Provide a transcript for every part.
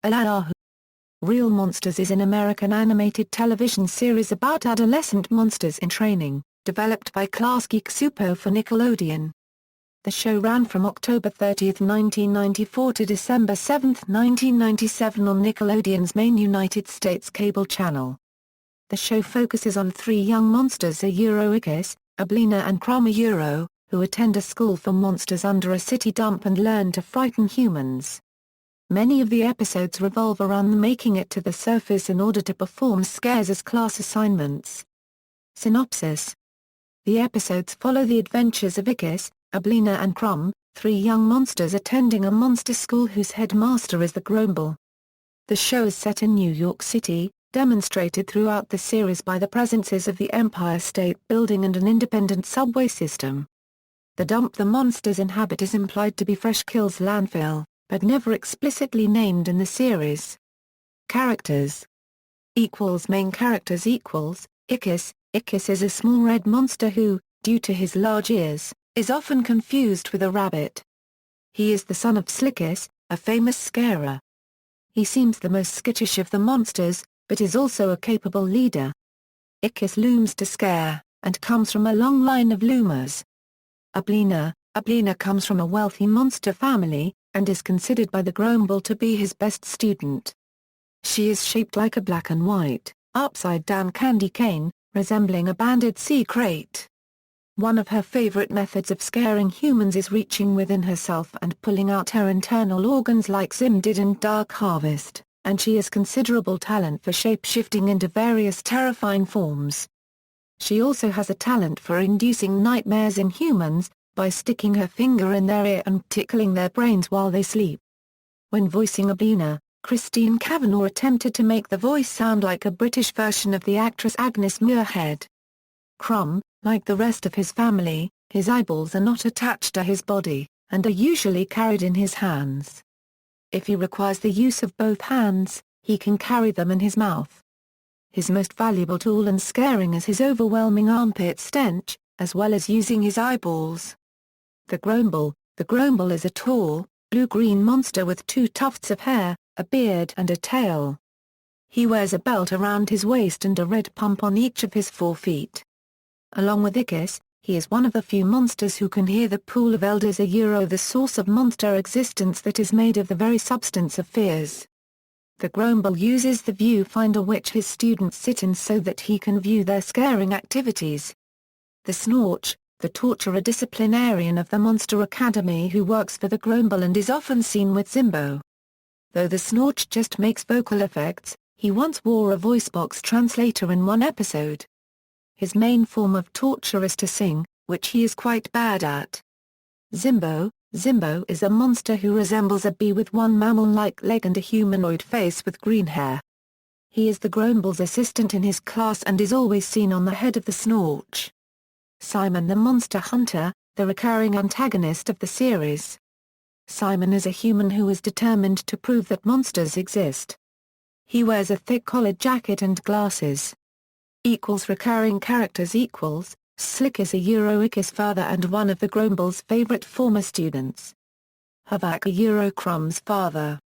Aaahh! Real Monsters is an American animated television series about adolescent monsters in training, developed by Klasky Csupo for Nickelodeon. The show ran from October 30, 1994 to December 7, 1997 on Nickelodeon's main United States cable channel. The show focuses on three young monsters Ickis, Oblina and Krumm who attend a school for monsters under a city dump and learn to frighten humans. Many of the episodes revolve around them making it to the surface in order to perform scares as class assignments. Synopsis. The episodes follow the adventures of Ickis, Oblina and Krumm, three young monsters attending a monster school whose headmaster is the Grumble. The show is set in New York City, demonstrated throughout the series by the presences of the Empire State Building and an independent subway system. The dump the monsters inhabit is implied to be Fresh Kill's landfill, but never explicitly named in the series. Characters. Main characters Ickis. Ickis is a small red monster who, due to his large ears, is often confused with a rabbit. He is the son of Ickis, a famous scarer. He seems the most skittish of the monsters, but is also a capable leader. Ickis looms to scare, and comes from a long line of loomers. Oblina comes from a wealthy monster family, and is considered by the Grumble to be his best student. She is shaped like a black and white, upside-down candy cane, resembling a banded sea crate. One of her favorite methods of scaring humans is reaching within herself and pulling out her internal organs like Zim did in Dark Harvest, and she has considerable talent for shape-shifting into various terrifying forms. She also has a talent for inducing nightmares in humans, by sticking her finger in their ear and tickling their brains while they sleep. When voicing Oblina, Christine Cavanaugh attempted to make the voice sound like a British version of the actress Agnes Muirhead. Krumm, like the rest of his family, his eyeballs are not attached to his body, and are usually carried in his hands. If he requires the use of both hands, he can carry them in his mouth. His most valuable tool in scaring is his overwhelming armpit stench, as well as using his eyeballs. The Grumble is a tall, blue-green monster with two tufts of hair, a beard and a tail. He wears a belt around his waist and a red pump on each of his 4 feet. Along with Ickis, he is one of the few monsters who can hear the pool of elders the source of monster existence that is made of the very substance of fears. The Grumble uses the viewfinder which his students sit in so that he can view their scaring activities. The Snorch, the torturer disciplinarian of the Monster Academy who works for the Grumble and is often seen with Zimbo. Though the Snorch just makes vocal effects, he once wore a voice box translator in one episode. His main form of torture is to sing, which he is quite bad at. Zimbo is a monster who resembles a bee with one mammal-like leg and a humanoid face with green hair. He is the Grumble's assistant in his class and is always seen on the head of the Snorch. Simon the Monster Hunter, the recurring antagonist of the series. Simon is a human who is determined to prove that monsters exist. He wears a thick collared jacket and glasses. Recurring characters Slick is Ickis' father and one of the Grumble's favorite former students. Havoc Krumm's father.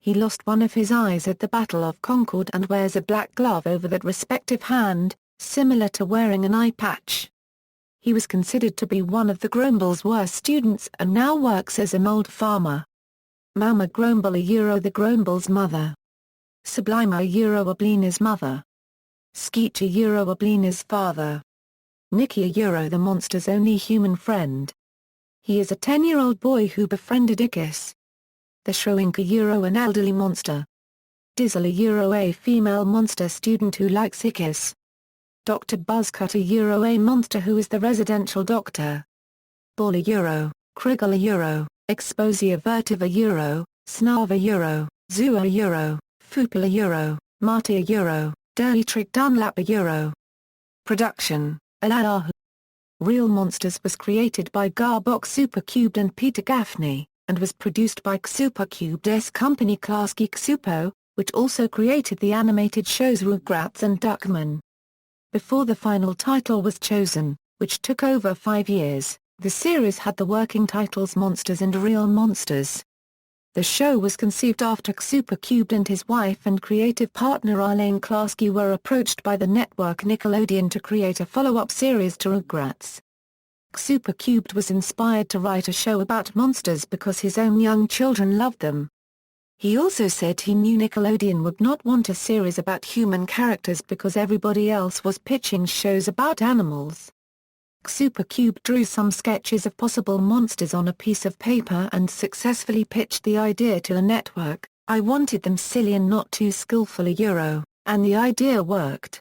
He lost one of his eyes at the Battle of Concord and wears a black glove over that respective hand, similar to wearing an eye patch. He was considered to be one of the Grumble's worst students and now works as a mold farmer. Mama Grumble the Grumble's mother. Sublime Oblina's mother. Skeech Oblina's father. Nicky the monster's only human friend. He is a 10-year-old boy who befriended Ickis. The Shrinker an elderly monster. Dizzle a female monster student who likes Ickis. Dr. Buzzcut a monster who is the residential doctor. Ball Kriggle Exposia vertiva Snarva Zua Fupala Marty Dirty Trick Dunlap Production, Aaahh! Real Monsters was created by Garbox Supercubed and Peter Gaffney, and was produced by Supercubed's company Klasky Csupo, which also created the animated shows Rugrats and Duckman. Before the final title was chosen, which took over 5 years, the series had the working titles Monsters and Real Monsters. The show was conceived after Csupo and his wife and creative partner Aaahh Klasky were approached by the network Nickelodeon to create a follow-up series to Rugrats. Csupo was inspired to write a show about monsters because his own young children loved them. He also said he knew Nickelodeon would not want a series about human characters because everybody else was pitching shows about animals. Csupo drew some sketches of possible monsters on a piece of paper and successfully pitched the idea to the network. "I wanted them silly and not too skillful and the idea worked."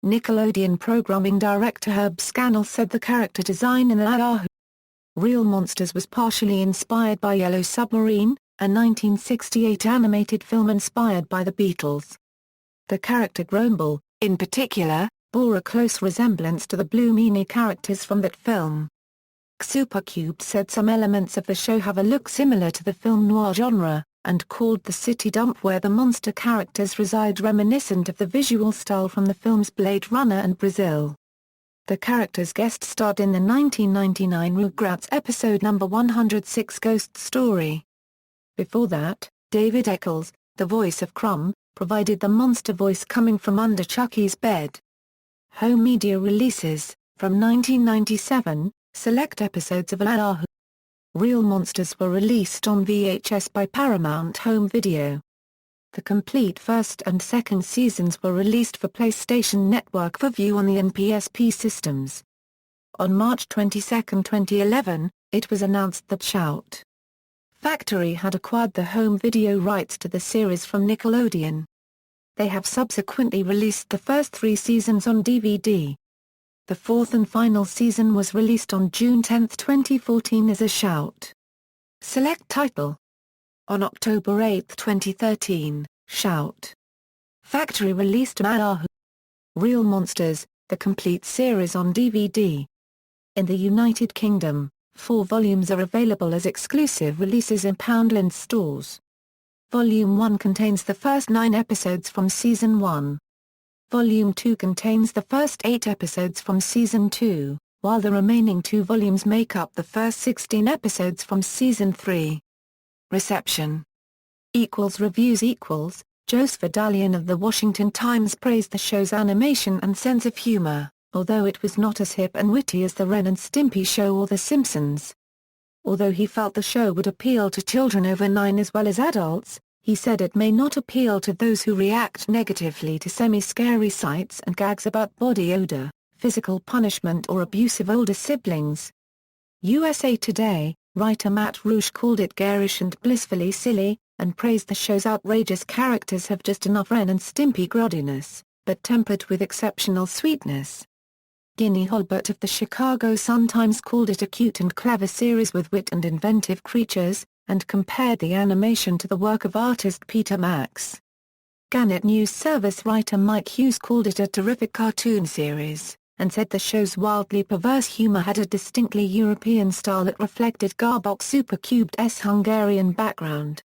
Nickelodeon programming director Herb Scannell said the character design in Aaahh! Real Monsters was partially inspired by Yellow Submarine, a 1968 animated film inspired by the Beatles. The character Grumble, in particular, bore a close resemblance to the Blue Meanie characters from that film. Csupo said some elements of the show have a look similar to the film noir genre, and called the city dump where the monster characters reside reminiscent of the visual style from the films Blade Runner and Brazil. The characters guest starred in the 1999 Rugrats episode number 106 Ghost Story. Before that, David Ickis, the voice of Krumm, provided the monster voice coming from under Chucky's bed. Home media releases: from 1997, select episodes of Aaahh! Real Monsters were released on VHS by Paramount Home Video. The complete first and second seasons were released for PlayStation Network for view on the NPSP systems. On March 22, 2011, it was announced that Shout! Factory had acquired the home video rights to the series from Nickelodeon. They have subsequently released the first 3 seasons on DVD. The fourth and final season was released on June 10, 2014 as a Shout! Select title. On October 8, 2013, Shout! Factory released Aaahh! Real Monsters, the complete series on DVD. In the United Kingdom, 4 volumes are available as exclusive releases in Poundland stores. Volume 1 contains the first 9 episodes from Season 1. Volume 2 contains the first 8 episodes from Season 2, while the remaining 2 volumes make up the first 16 episodes from Season 3. Reception. Reviews. Joseph Vidalian of The Washington Times praised the show's animation and sense of humor, although it was not as hip and witty as The Ren and Stimpy Show or The Simpsons. Although he felt the show would appeal to children over 9 as well as adults, he said it may not appeal to those who react negatively to semi-scary sights and gags about body odor, physical punishment or abuse of older siblings. USA Today, writer Matt Roush called it garish and blissfully silly, and praised the show's outrageous characters have just enough Ren and Stimpy grottiness, but tempered with exceptional sweetness. Ginny Holbert of the Chicago Sun-Times called it a cute and clever series with wit and inventive creatures, and compared the animation to the work of artist Peter Max. Gannett News Service writer Mike Hughes called it a terrific cartoon series, and said the show's wildly perverse humor had a distinctly European style that reflected Garbok Supercube's Hungarian background.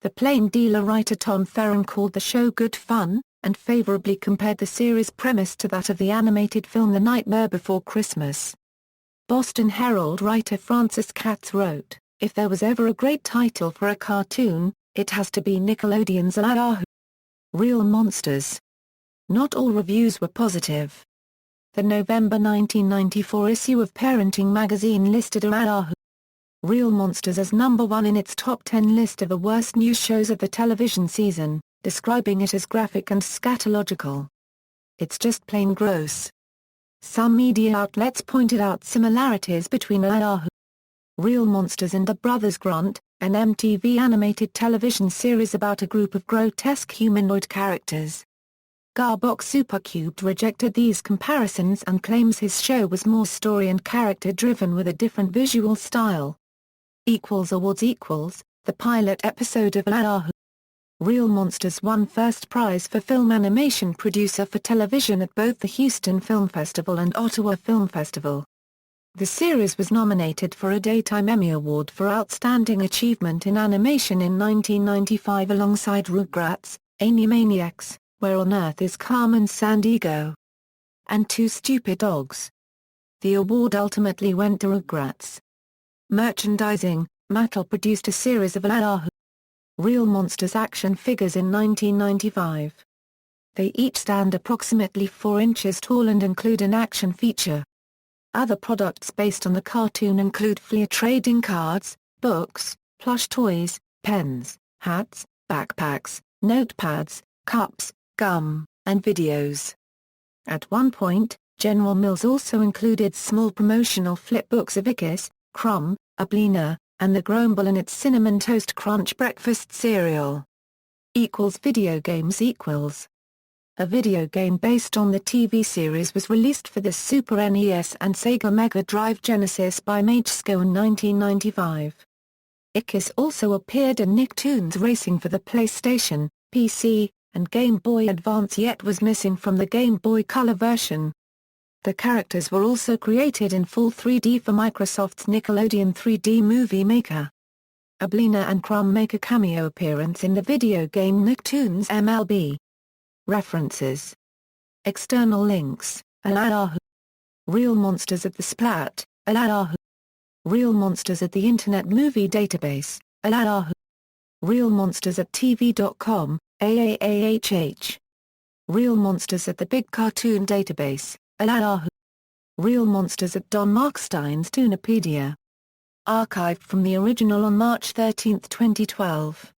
The Plain Dealer writer Tom Ferron called the show good fun, and favorably compared the series' premise to that of the animated film The Nightmare Before Christmas. Boston Herald writer Francis Katz wrote, "If there was ever a great title for a cartoon, it has to be Nickelodeon's Aaahh! Real Monsters." Not all reviews were positive. The November 1994 issue of Parenting magazine listed Aaahh! Real Monsters as number 1 in its top 10 list of the worst news shows of the television season, describing it as graphic and scatological. "It's just plain gross." Some media outlets pointed out similarities between Aaahh! Real Monsters and The Brothers Grunt, an MTV animated television series about a group of grotesque humanoid characters. Garbok Supercubed rejected these comparisons and claims his show was more story and character-driven with a different visual style. Awards. The pilot episode of Aaahh! Real Monsters won first prize for film animation producer for television at both the Houston Film Festival and Ottawa Film Festival. The series was nominated for a Daytime Emmy Award for Outstanding Achievement in Animation in 1995 alongside Rugrats, Animaniacs, Where on Earth is Carmen Sandiego? And Two Stupid Dogs. The award ultimately went to Rugrats. Merchandising. Mattel produced a series of Aaahh! Real Monsters action figures in 1995. They each stand approximately 4 inches tall and include an action feature. Other products based on the cartoon include Fleer trading cards, books, plush toys, pens, hats, backpacks, notepads, cups, gum, and videos. At one point, General Mills also included small promotional flipbooks of Ickis, Krumm, Oblina, and the Krumm and its Cinnamon Toast Crunch breakfast cereal. Video games equals. A video game based on the TV series was released for the Super NES and Sega Mega Drive Genesis by Magesco in 1995. Ickis also appeared in Nicktoons Racing for the PlayStation, PC, and Game Boy Advance, yet was missing from the Game Boy Color version. The characters were also created in full 3D for Microsoft's Nickelodeon 3D Movie Maker. Oblina and Krumm make a cameo appearance in the video game Nicktoons MLB. References. External links: Aaahh! Real Monsters at the Splat, Aaahh! Real Monsters at the Internet Movie Database, Aaahh! Real Monsters at TV.com, AAAHH. Real Monsters at the Big Cartoon Database, Aaahh! Real Monsters at Don Markstein's Toonopedia. Archived from the original on March 13, 2012.